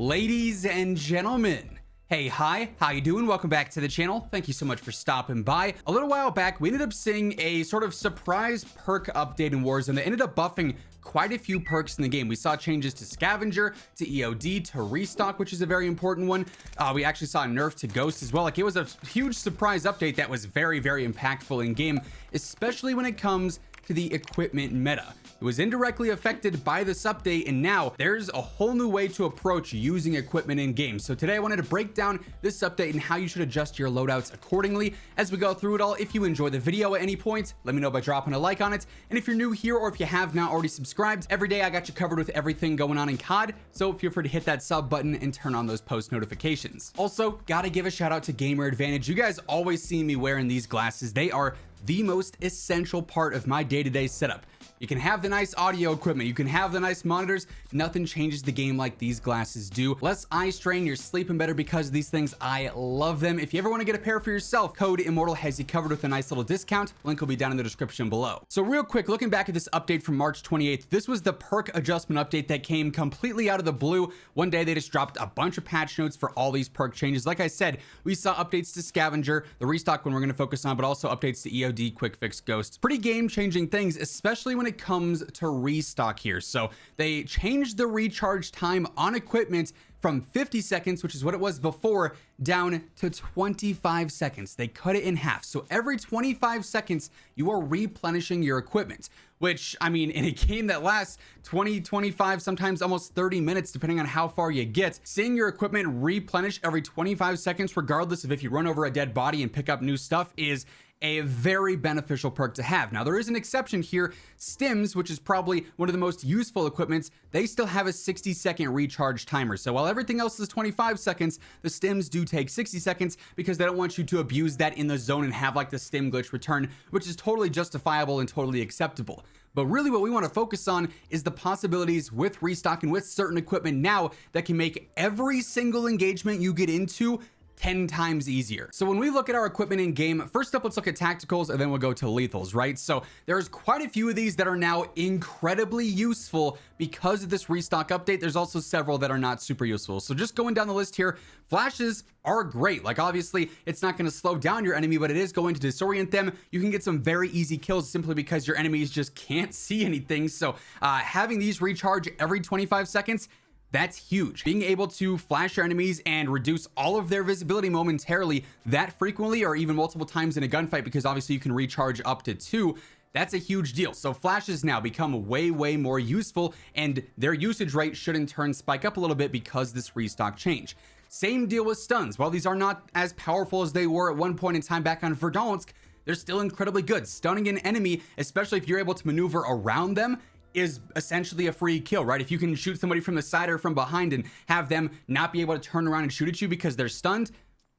Ladies and gentlemen, hey, hi, how you doing? Welcome back to the channel. Thank you so much for stopping by. A little while back, we ended up seeing a sort of surprise perk update in Warzone that ended up buffing quite a few perks in the game. We saw changes to Scavenger, to EOD, to Restock, which is a very important one. We actually saw a nerf to Ghost as well. Like, it was a huge surprise update that was very, very impactful in game, especially when it comes to the equipment meta. It was indirectly affected by this update, and now there's a whole new way to approach using equipment in game. So today I wanted to break down this update and how you should adjust your loadouts accordingly. As we go through it all, if you enjoy the video at any point, let me know by dropping a like on it. And if you're new here, or if you have not already subscribed, every day I got you covered with everything going on in COD, so feel free to hit that sub button and turn on those post notifications. Also, gotta give a shout out to Gamer Advantage. You guys always see me wearing these glasses. They are the most essential part of my day-to-day setup. You can have the nice audio equipment, you can have the nice monitors, nothing changes the game like these glasses do. Less eye strain, you're sleeping better because of these things. I love them. If you ever want to get a pair for yourself, code WhosImmortal has you covered with a nice little discount. Link will be down in the description below. So real quick, looking back at this update from March 28th, this was the perk adjustment update that came completely out of the blue. One day they just dropped a bunch of patch notes for all these perk changes. Like I said, we saw updates to Scavenger, the Restock one we're going to focus on, but also updates to EOD, Quick Fix, Ghost. Pretty game-changing things, especially when it comes to Restock here. So they changed the recharge time on equipment from 50 seconds, which is what it was before, down to 25 seconds. They cut it in half. So every 25 seconds, you are replenishing your equipment, which, I mean, in a game that lasts 20, 25, sometimes almost 30 minutes, depending on how far you get, seeing your equipment replenish every 25 seconds, regardless of if you run over a dead body and pick up new stuff, is a very beneficial perk to have. Now, there is an exception here. Stims, which is probably one of the most useful equipments, they still have a 60-second recharge timer. So while everything else is 25 seconds, the stims do take 60 seconds because they don't want you to abuse that in the zone and have like the stim glitch return, which is totally justifiable and totally acceptable. But really what we want to focus on is the possibilities with Restock and with certain equipment now that can make every single engagement you get into 10 times easier. So when we look at our equipment in game, first up, let's look at tacticals and then we'll go to lethals, right? So there's quite a few of these that are now incredibly useful because of this Restock update. There's also several that are not super useful. So just going down the list here, flashes are great. Like, obviously it's not going to slow down your enemy, but it is going to disorient them. You can get some very easy kills simply because your enemies just can't see anything. So having these recharge every 25 seconds, that's huge. Being able to flash your enemies and reduce all of their visibility momentarily that frequently, or even multiple times in a gunfight, because obviously you can recharge up to 2, that's a huge deal. So flashes now become way more useful, and their usage rate should in turn spike up a little bit because of this Restock change. Same deal with stuns. While these are not as powerful as they were at one point in time back on Verdansk, they're still incredibly good. Stunning an enemy, especially if you're able to maneuver around them, is essentially a free kill, right? If you can shoot somebody from the side or from behind and have them not be able to turn around and shoot at you because they're stunned,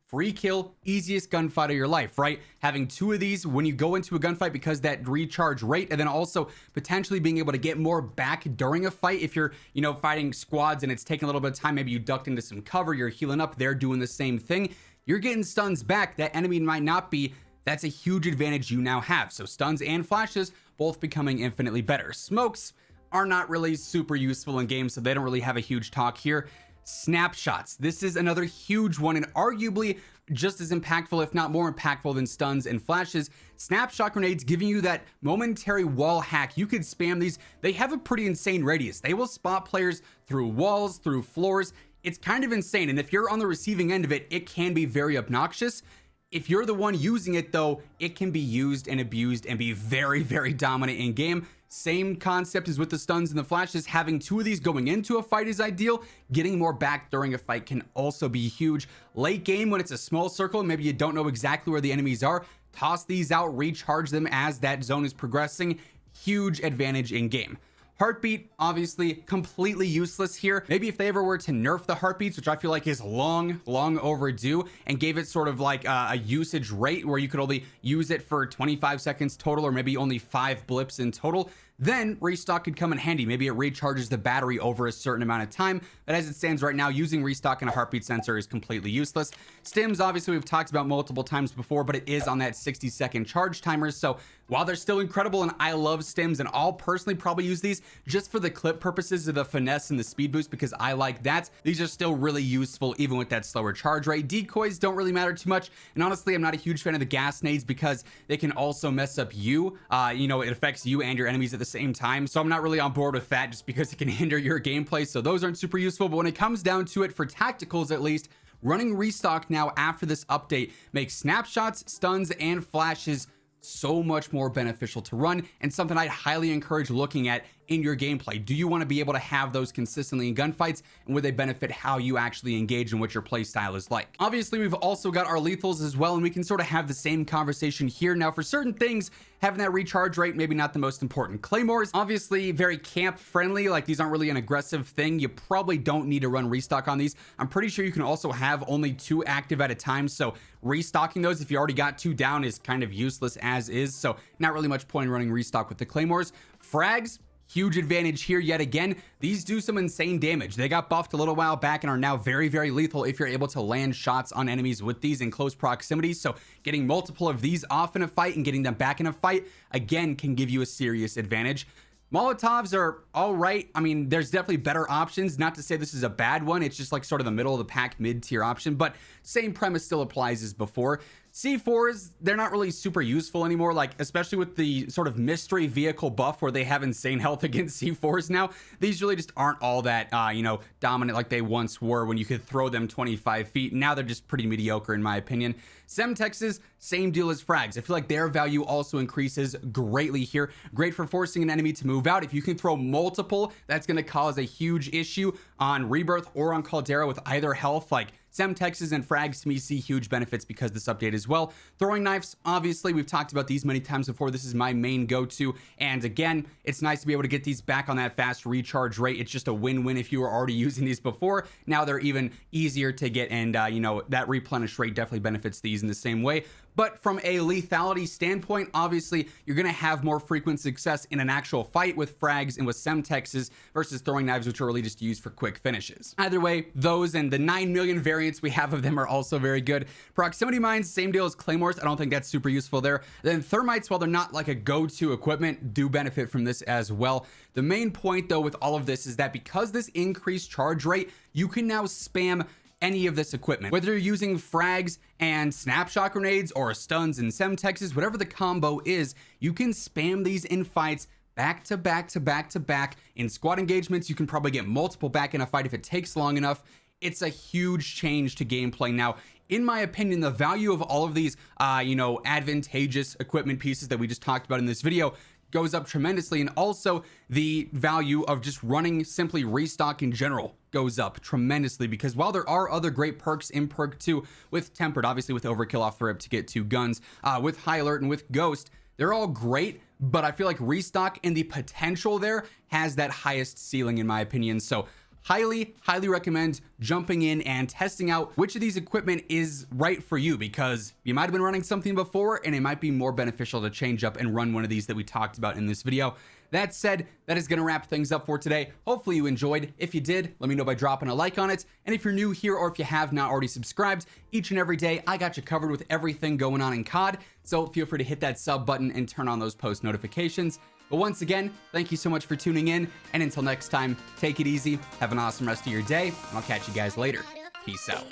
free kill, easiest gunfight of your life, right? Having 2 of these when you go into a gunfight, because that recharge rate, and then also potentially being able to get more back during a fight. If you're, fighting squads and it's taking a little bit of time, maybe you ducked into some cover, you're healing up, they're doing the same thing, you're getting stuns back that enemy might not be. That's a huge advantage you now have. So stuns and flashes both becoming infinitely better. Smokes are not really super useful in games, so they don't really have a huge talk here. Snapshots. This is another huge one, and arguably just as impactful, if not more impactful, than stuns and flashes. Snapshot grenades giving you that momentary wall hack. You could spam these. They have a pretty insane radius. They will spot players through walls, through floors. It's kind of insane, and if you're on the receiving end of it, it can be very obnoxious. If you're the one using it though, it can be used and abused and be very dominant in game. Same concept as with the stuns and the flashes. Having 2 of these going into a fight is ideal. Getting more back during a fight can also be huge. Late game, when it's a small circle, maybe you don't know exactly where the enemies are, toss these out, recharge them as that zone is progressing. Huge advantage in game. Heartbeat, obviously completely useless here. Maybe if they ever were to nerf the heartbeats, which I feel like is long overdue, and gave it sort of like a usage rate where you could only use it for 25 seconds total, or maybe only 5 blips in total, then Restock could come in handy. Maybe it recharges the battery over a certain amount of time, but as it stands right now, using Restock and a heartbeat sensor is completely useless. Stims, obviously, we've talked about multiple times before, but it is on that 60-second charge timer, so while they're still incredible and I love stims, and I'll personally probably use these just for the clip purposes of the finesse and the speed boost because I like that, these are still really useful even with that slower charge rate. Decoys don't really matter too much, and honestly, I'm not a huge fan of the gas nades because they can also mess up you. It affects you and your enemies at the same time, so I'm not really on board with that just because it can hinder your gameplay, so those aren't super useful. But when it comes down to it, for tacticals at least, running Restock now after this update makes snapshots, stuns, and flashes so much more beneficial to run, and something I'd highly encourage looking at in your gameplay. Do you want to be able to have those consistently in gunfights, and would they benefit how you actually engage and what your play style is like? Obviously, we've also got our lethals as well, and we can sort of have the same conversation here. Now, for certain things, having that recharge rate, maybe not the most important. Claymores, obviously very camp friendly, like these aren't really an aggressive thing. You probably don't need to run Restock on these. I'm pretty sure you can also have only 2 active at a time, so restocking those if you already got 2 down is kind of useless as is, so not really much point in running Restock with the Claymores. Frags, huge advantage here yet again. These do some insane damage. They got buffed a little while back and are now very, very lethal if you're able to land shots on enemies with these in close proximity. So getting multiple of these off in a fight and getting them back in a fight, again, can give you a serious advantage. Molotovs are all right. I mean, there's definitely better options. Not to say this is a bad one. It's just like sort of the middle of the pack mid-tier option, but same premise still applies as before. C4s, they're not really super useful anymore, like especially with the sort of mystery vehicle buff where they have insane health against C4s now. These really just aren't all that, dominant like they once were when you could throw them 25 feet. Now they're just pretty mediocre in my opinion. Semtexes, same deal as frags. I feel like their value also increases greatly here. Great for forcing an enemy to move out. If you can throw multiple, that's going to cause a huge issue on Rebirth or on Caldera with either health. Like Semtexes and frags to me see huge benefits because this update as well. Throwing knives, obviously, we've talked about these many times before. This is my main go-to. And again, it's nice to be able to get these back on that fast recharge rate. It's just a win-win if you were already using these before. Now they're even easier to get, and that replenish rate definitely benefits these in the same way. But from a lethality standpoint, obviously, you're going to have more frequent success in an actual fight with frags and with Semtexes versus throwing knives, which are really just used for quick finishes. Either way, those and the 9 million variants we have of them are also very good. Proximity mines, same deal as Claymores. I don't think that's super useful there. Then Thermites, while they're not like a go-to equipment, do benefit from this as well. The main point, though, with all of this is that because this increased charge rate, you can now spam any of this equipment, whether you're using frags and snapshot grenades or stuns and Semtexes, whatever the combo is, you can spam these in fights back to back to back to back. In squad engagements, you can probably get multiple back in a fight if it takes long enough. It's a huge change to gameplay. Now, in my opinion, the value of all of these, advantageous equipment pieces that we just talked about in this video goes up tremendously, and also the value of just running simply Restock in general goes up tremendously, because while there are other great perks in perk 2 with Tempered, obviously with Overkill off the rip to get 2 guns, with High Alert and with Ghost, they're all great, but I feel like Restock and the potential there has that highest ceiling in my opinion. So highly recommend jumping in and testing out which of these equipment is right for you, because you might have been running something before and it might be more beneficial to change up and run one of these that we talked about in this video. That said, that is going to wrap things up for today. Hopefully you enjoyed. If you did, let me know by dropping a like on it. And if you're new here or if you have not already subscribed, each and every day I got you covered with everything going on in COD. So feel free to hit that sub button and turn on those post notifications. But once again, thank you so much for tuning in. And until next time, take it easy. Have an awesome rest of your day. And I'll catch you guys later. Peace out.